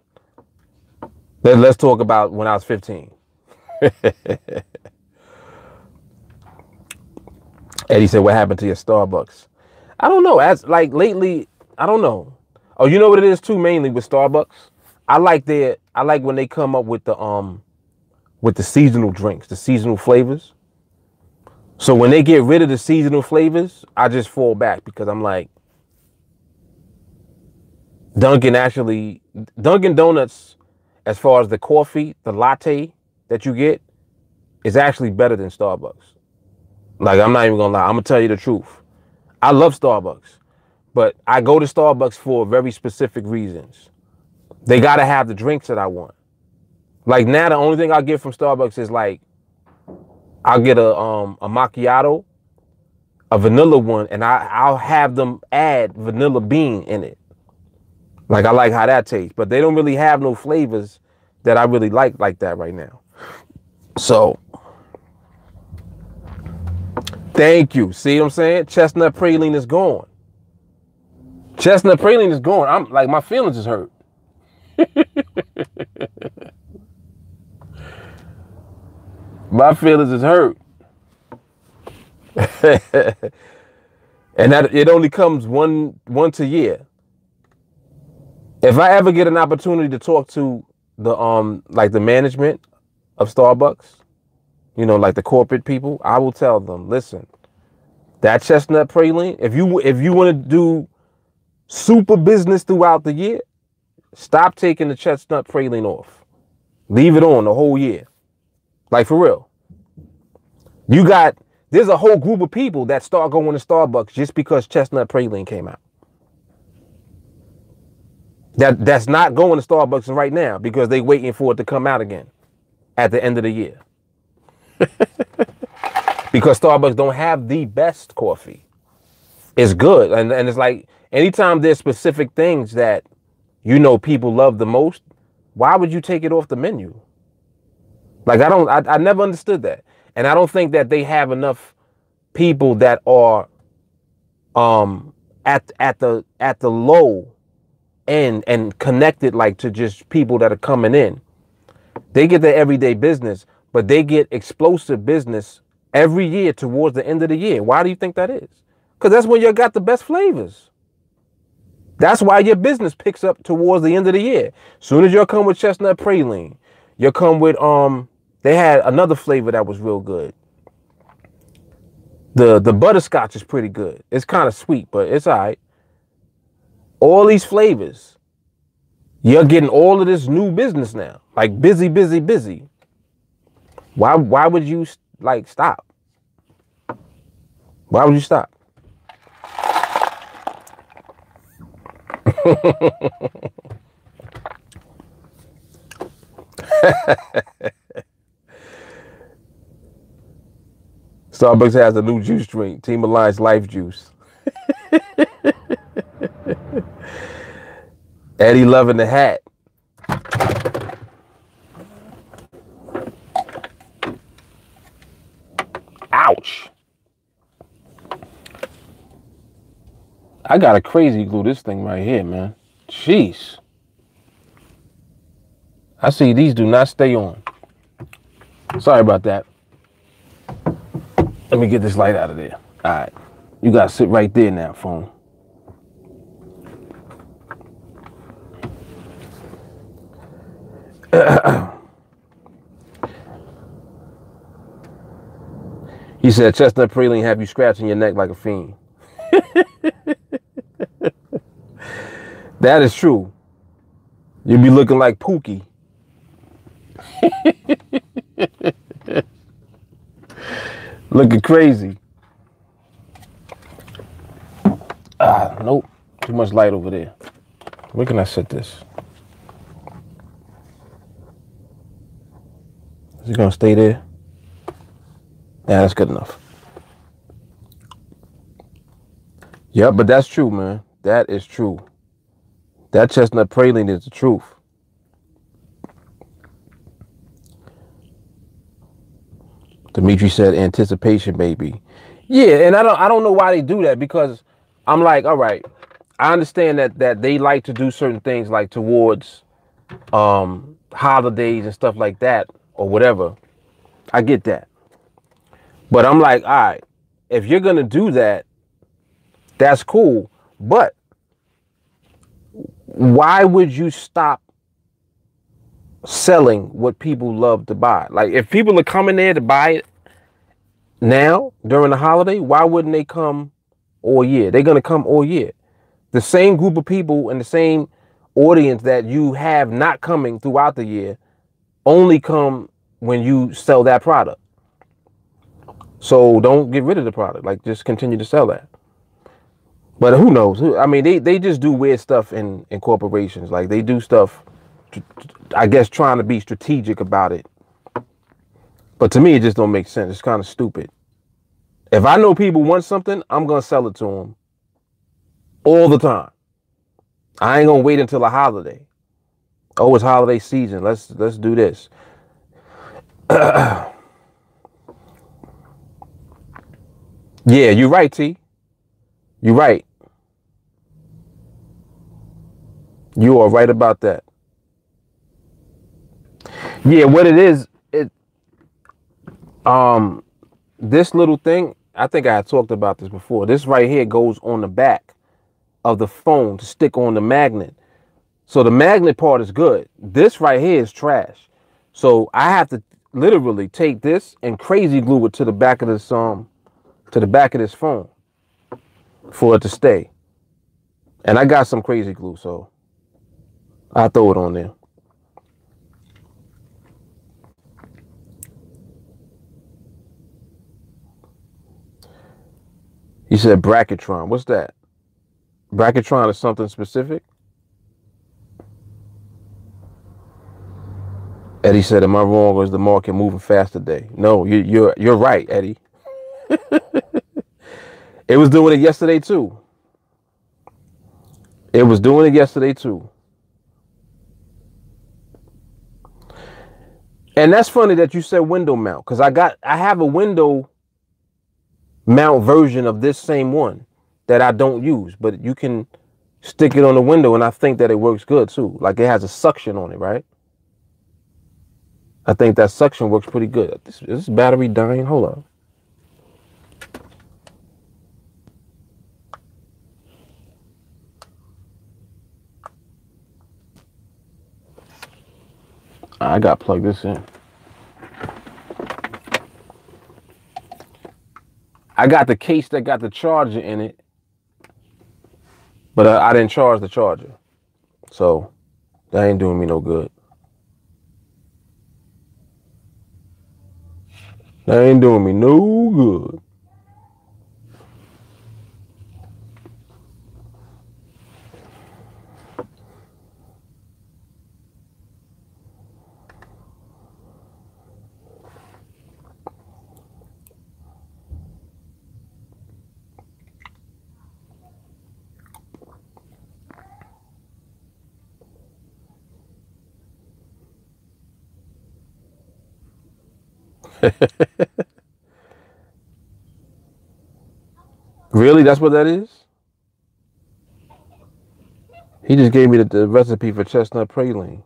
let's talk about when I was 15. Eddie said, what happened to your Starbucks? I don't know. As like lately, I don't know. Oh, you know what it is too, mainly with Starbucks? I like when they come up with the seasonal drinks, the seasonal flavors. So when they get rid of the seasonal flavors, I just fall back because I'm like, Dunkin' Donuts, as far as the coffee, the latte that you get, is actually better than Starbucks. Like, I'm not even gonna lie. I'm gonna tell you the truth. I love Starbucks, but I go to Starbucks for very specific reasons. They gotta have the drinks that I want. Like now, the only thing I get from Starbucks is like, I'll get a macchiato, a vanilla one, and I'll have them add vanilla bean in it. Like, I like how that tastes, but they don't really have no flavors that I really like that right now. So, thank you. See what I'm saying? Chestnut praline is gone. Chestnut praline is gone. I'm like, my feelings is hurt. My feelings is hurt. And that it only comes once a year. If I ever get an opportunity to talk to the like the management of Starbucks, you know, like the corporate people, I will tell them, listen, that chestnut praline, if you want to do super business throughout the year, stop taking the chestnut praline off. Leave it on the whole year. Like, for real. There's a whole group of people that start going to Starbucks just because chestnut praline came out. That's not going to Starbucks right now because they waiting for it to come out again at the end of the year. Because Starbucks don't have the best coffee. It's good. And it's like, anytime there's specific things that you know people love the most, why would you take it off the menu? Like, I never understood that. And I don't think that they have enough people that are at the low end and connected, like, to just people that are coming in. They get their everyday business, but they get explosive business every year towards the end of the year. Why do you think that is? Because that's when you got the best flavors. That's why your business picks up towards the end of the year. Soon as you'll come with chestnut praline, you'll come with they had another flavor that was real good. The butterscotch is pretty good. It's kind of sweet, but it's all right. All these flavors, you're getting all of this new business now. Like, busy, busy, busy. Why would you like stop? Why would you stop? Starbucks has a new juice drink, TeamAlliance Life Juice. Eddie loving the hat. Ouch. I gotta crazy glue this thing right here, man. Jeez. I see these do not stay on. Sorry about that. Let me get this light out of there. All right. You gotta sit right there now, phone. He said chestnut praline have you scratching your neck like a fiend. That is true. You'll be looking like Pookie. Looking crazy. Nope. Too much light over there. Where can I set this? Is it gonna stay there? Yeah, that's good enough. Yeah, but that's true, man. That is true. That chestnut praline is the truth. Dimitri said anticipation, baby. Yeah, and I don't know why they do that, because I'm like, all right, I understand that they like to do certain things like towards holidays and stuff like that or whatever. I get that. But I'm like, all right, if you're gonna do that, that's cool. But why would you stop selling what people love to buy? Like, if people are coming there to buy it now during the holiday, why wouldn't they come all year? They're gonna come all year. The same group of people and the same audience that you have not coming throughout the year only come when you sell that product. So don't get rid of the product. Like, just continue to sell that. But who knows? I mean, they just do weird stuff in corporations. Like, they do stuff, I guess, trying to be strategic about it. But to me, it just don't make sense. It's kind of stupid. If I know people want something, I'm going to sell it to them all the time. I ain't going to wait until a holiday. Oh, it's holiday season. Let's do this. Yeah, you're right, T. You're right. You are right about that. Yeah, what it is, this little thing, I think I had talked about this before. This right here goes on the back of the phone to stick on the magnet. So the magnet part is good. This right here is trash. So I have to literally take this and crazy glue it to the back of this phone for it to stay. And I got some crazy glue, so I'll throw it on there. He said Bracketron. What's that? Bracketron is something specific? Eddie said, am I wrong, or is the market moving fast today? No, you're right, Eddie. It was doing it yesterday too. It was doing it yesterday too. And that's funny that you said window mount, because I have a window mount version of this same one that I don't use, but you can stick it on the window, and I think that it works good too. Like, it has a suction on it, right? I think that suction works pretty good. Is this battery dying? Hold on. I got to plug this in. I got the case that got the charger in it, but I didn't charge the charger. So that ain't doing me no good. That ain't doing me no good. Really? That's what that is? He just gave me the recipe for chestnut praline.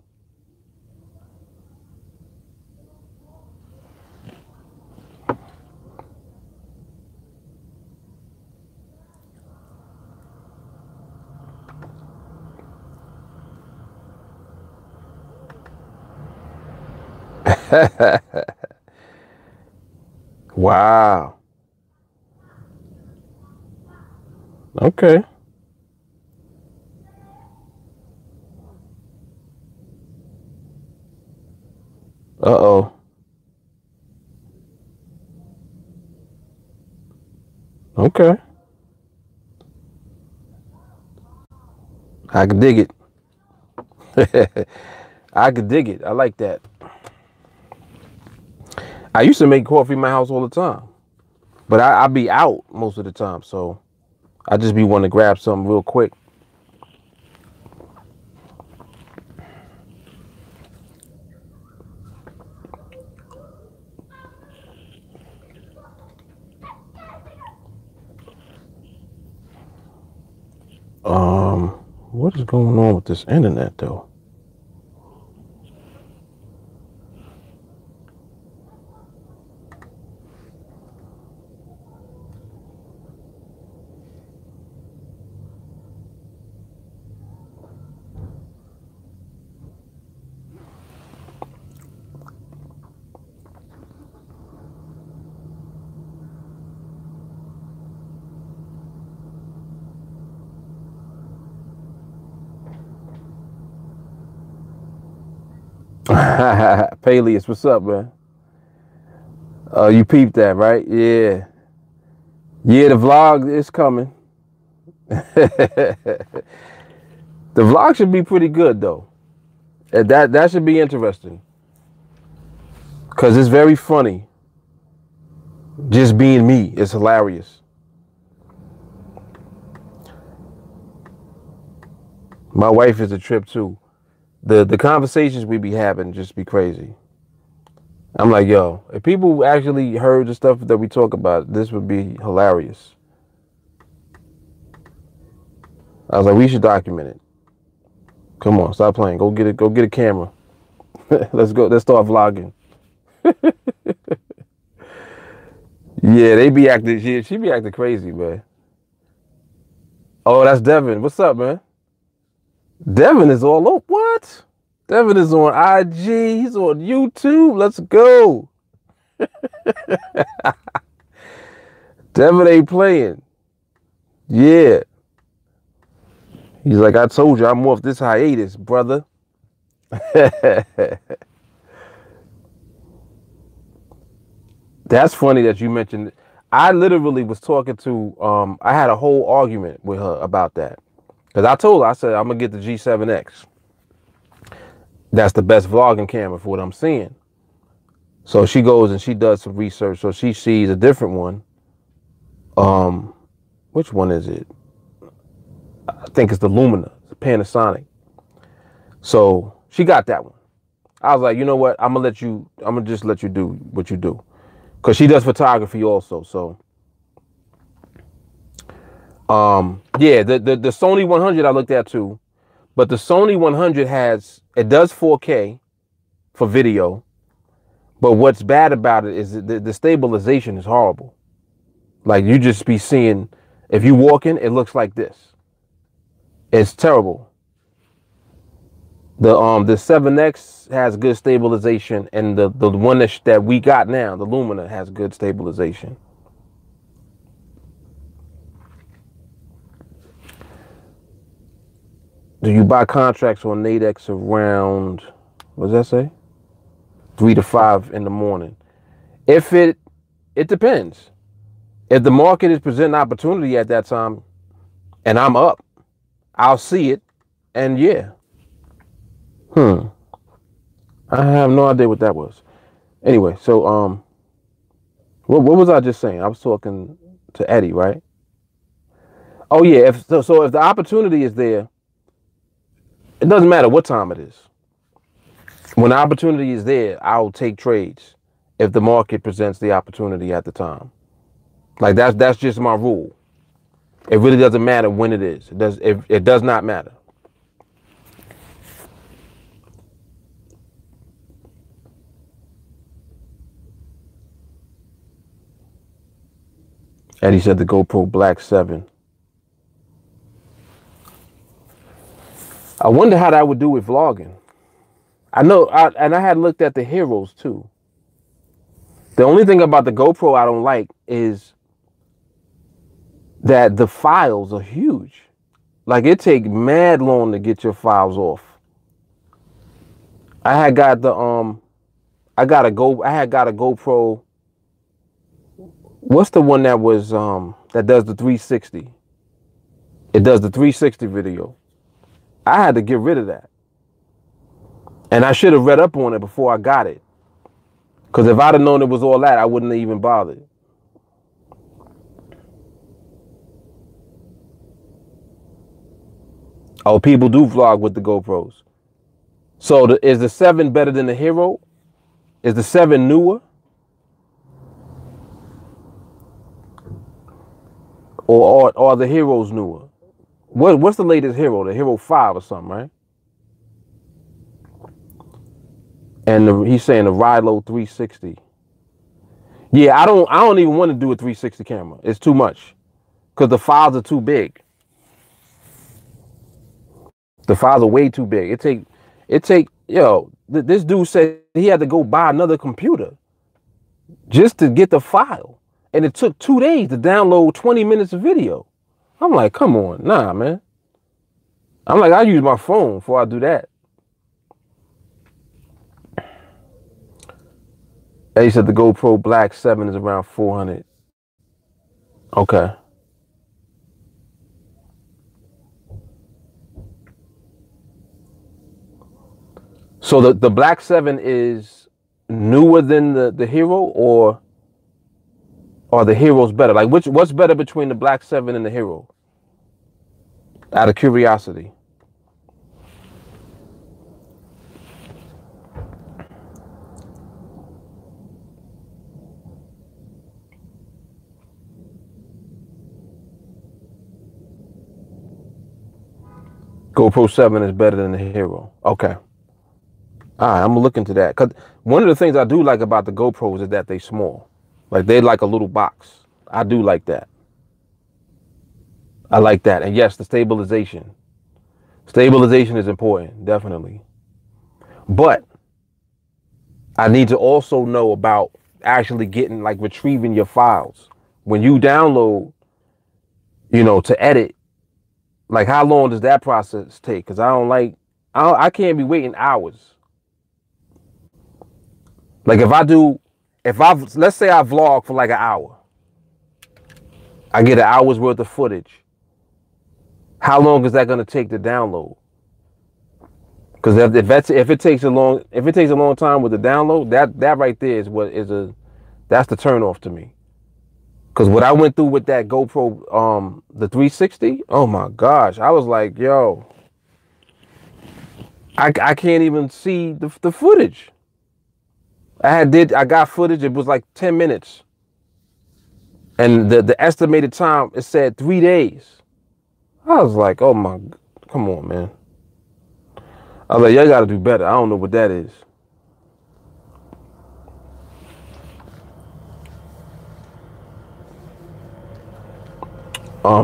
Wow. Okay. Uh-oh. Okay. I can dig it. I could dig it. I like that. I used to make coffee in my house all the time, but I be out most of the time, so I just be wanting to grab something real quick. What is going on with this internet, though? Peleus, what's up, man? You peeped that, right? Yeah. Yeah, the vlog is coming. The vlog should be pretty good, though. That should be interesting. Because it's very funny. Just being me is hilarious. My wife is a trip, too. The conversations we be having just be crazy. I'm like, yo, if people actually heard the stuff that we talk about, this would be hilarious. I was like, we should document it. Come on, stop playing. Go get it. Go get a camera. Let's go. Let's start vlogging. Yeah, they be acting. She be acting crazy, man. Oh, that's Devin. What's up, man? Devin is all over. What? Devin is on IG. He's on YouTube. Let's go. Devin ain't playing. Yeah. He's like, I told you, I'm off this hiatus, brother. That's funny that you mentioned it. I literally was talking to, I had a whole argument with her about that. Because I told her, I said, I'm going to get the G7X. That's the best vlogging camera for what I'm seeing. So she goes and she does some research. So she sees a different one. Which one is it? I think it's the Lumina, the Panasonic. So she got that one. I was like, you know what? I'm gonna just let you do what you do. Because she does photography also. So yeah, the Sony 100 I looked at too. But the Sony 100 does 4K for video. But what's bad about it is the stabilization is horrible. Like you just be seeing, if you walk in, it looks like this. It's terrible. The 7X has good stabilization, and the one that we got now, the Lumina, has good stabilization. Do you buy contracts on NADEX around, what does that say? 3 to 5 in the morning. If it depends. If the market is presenting opportunity at that time and I'm up, I'll see it. And yeah. I have no idea what that was. Anyway, so what was I just saying? I was talking to Eddie, right? Oh yeah, if the opportunity is there, it doesn't matter what time it is. When the opportunity is there, I'll take trades if the market presents the opportunity at the time. Like that's just my rule. It really doesn't matter when it is. It does not matter. Eddie said the GoPro Black 7. I wonder how that would do with vlogging. I know, and I had looked at the heroes too. The only thing about the GoPro I don't like is that the files are huge. Like it take mad long to get your files off. I had got the I had got a GoPro. What's the one that was that does the 360? It does the 360 video. I had to get rid of that. And I should have read up on it before I got it. Because if I'd have known it was all that, I wouldn't have even bothered. Oh, people do vlog with the GoPros. So is the 7 better than the Hero? Is the 7 newer? Or are the Heroes newer? What's the latest Hero? The Hero 5 or something, right? And he's saying the Rilo 360. Yeah, I don't even want to do a 360 camera. It's too much because the files are too big. The files are way too big. This dude said he had to go buy another computer just to get the file. And it took 2 days to download 20 minutes of video. I'm like, come on, nah, man. I'm like, I use my phone before I do that. They said the GoPro Black 7 is around 400. Okay. So the Black 7 is newer than the Hero, or are the Heroes better? Like what's better between the Black 7 and the Hero? Out of curiosity. GoPro 7 is better than the Hero. Okay. All right, I'm gonna look into that. Cause one of the things I do like about the GoPros is that they small. Like they like a little box. I do like that. I like that. And yes, the stabilization. Stabilization is important, definitely. But I need to also know about actually getting, like, retrieving your files. When you download, to edit, like, how long does that process take? Because I can't be waiting hours. Like let's say I vlog for like an hour. I get an hour's worth of footage. How long is that going to take to download? Because if it takes a long time with the download, that right there is that's the turn off to me. Because what I went through with that GoPro, the 360, oh my gosh, I was like, yo, I can't even see the footage. I got footage. It was like 10 minutes, and the estimated time, it said 3 days. I was like, oh my, come on, man. I was like, y'all gotta do better. I don't know what that is.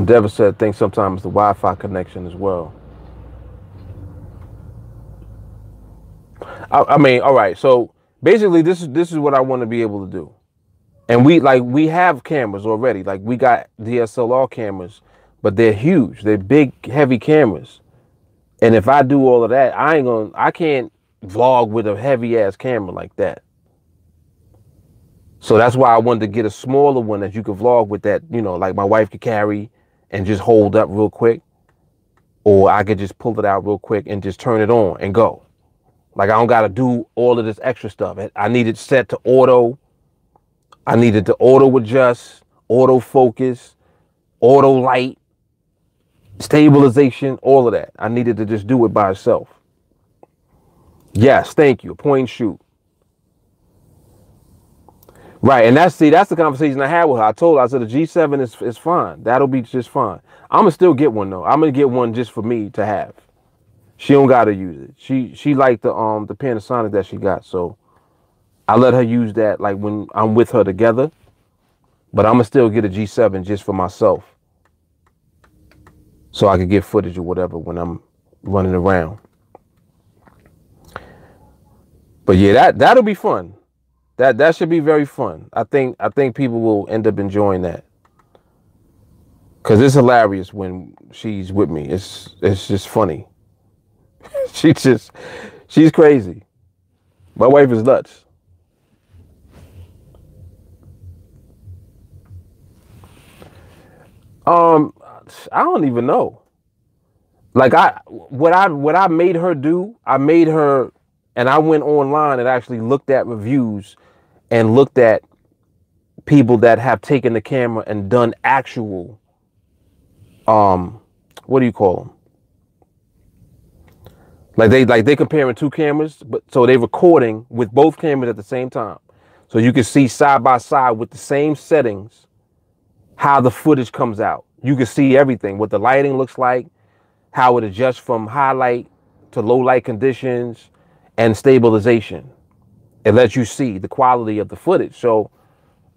Devin said, think sometimes the Wi-Fi connection as well. I mean, all right. So basically, this is what I want to be able to do. And we have cameras already. Like, we got DSLR cameras, but they're huge. They're big, heavy cameras. And if I do all of that, I can't vlog with a heavy ass camera like that. So that's why I wanted to get a smaller one that you could vlog with, that, like my wife could carry and just hold up real quick. Or I could just pull it out real quick and just turn it on and go. Like, I don't got to do all of this extra stuff. I need it set to auto. I needed to auto adjust, auto focus, auto light, stabilization, all of that. I needed to just do it by itself. Yes, thank you. Point and shoot. Right, and that's the conversation I had with her. I told her, I said, the G7 is fine. That'll be just fine. I'm gonna still get one though. I'm gonna get one just for me to have. She don't gotta use it. She liked the Panasonic that she got, so I let her use that, like, when I'm with her together. But I'm gonna still get a G7 just for myself, so I could get footage or whatever when I'm running around. But yeah, that'll be fun. That should be very fun. I think people will end up enjoying that, because it's hilarious when she's with me. It's just funny. She's crazy. My wife is nuts. I don't even know. Like, what I made her do, and I went online and actually looked at reviews and looked at people that have taken the camera and done actual, what do you call them? Like they comparing two cameras, but so they recording with both cameras at the same time. So you can see side by side with the same settings how the footage comes out. You can see everything, what the lighting looks like, how it adjusts from highlight to low light conditions and stabilization. It lets you see the quality of the footage. So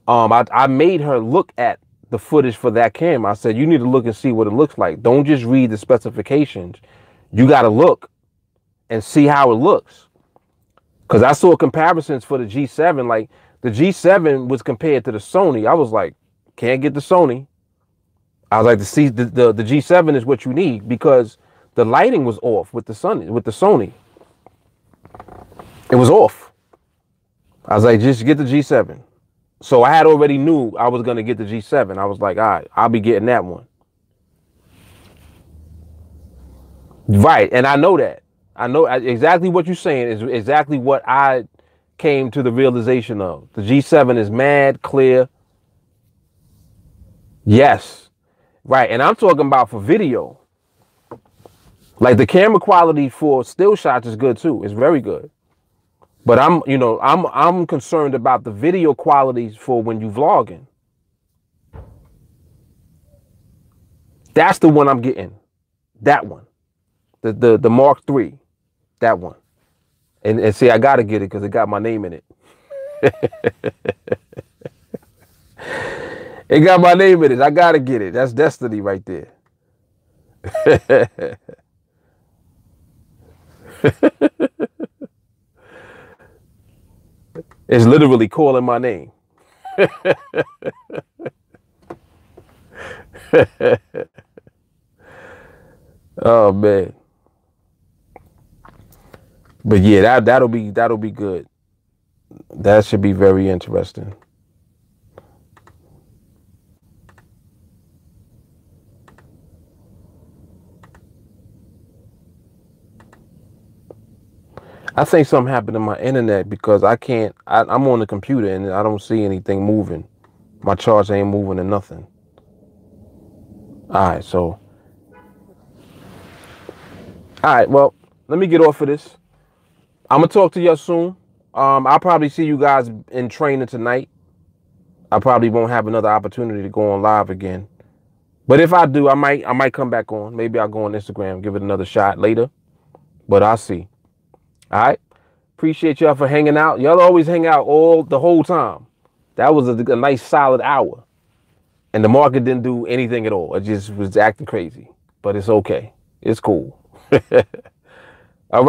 I made her look at the footage for that camera. I said, you need to look and see what it looks like. Don't just read the specifications. You got to look and see how it looks. Because I saw comparisons for the G7. Like the G7 was compared to the Sony. I was like, can't get the Sony. I was like, the G7 is what you need, because the lighting was off with the Sony. It was off. I was like, just get the G7. So I had already knew I was going to get the G7. I was like, all right, I'll be getting that one. Right. And I know that. I know exactly what you're saying is exactly what I came to the realization of. The G7 is mad clear. Yes. Right. And I'm talking about for video. Like the camera quality for still shots is good too. It's very good. But I'm concerned about the video qualities for when you vlogging. That's the one I'm getting. That one. The Mark III. That one. And see, I gotta get it because it got my name in it. It got my name in it. I gotta get it. That's destiny right there. It's literally calling my name. Oh man. But yeah, that'll be good. That should be very interesting. I think something happened to my internet because I'm on the computer and I don't see anything moving. My charts ain't moving or nothing. All right, so. All right, well, let me get off of this. I'm going to talk to you soon. I'll probably see you guys in training tonight. I probably won't have another opportunity to go on live again. But if I do, I might come back on. Maybe I'll go on Instagram, give it another shot later. But I'll see. All right. Appreciate y'all for hanging out. Y'all always hang out the whole time. That was a nice solid hour. And the market didn't do anything at all. It just was acting crazy. But it's okay. It's cool. All right.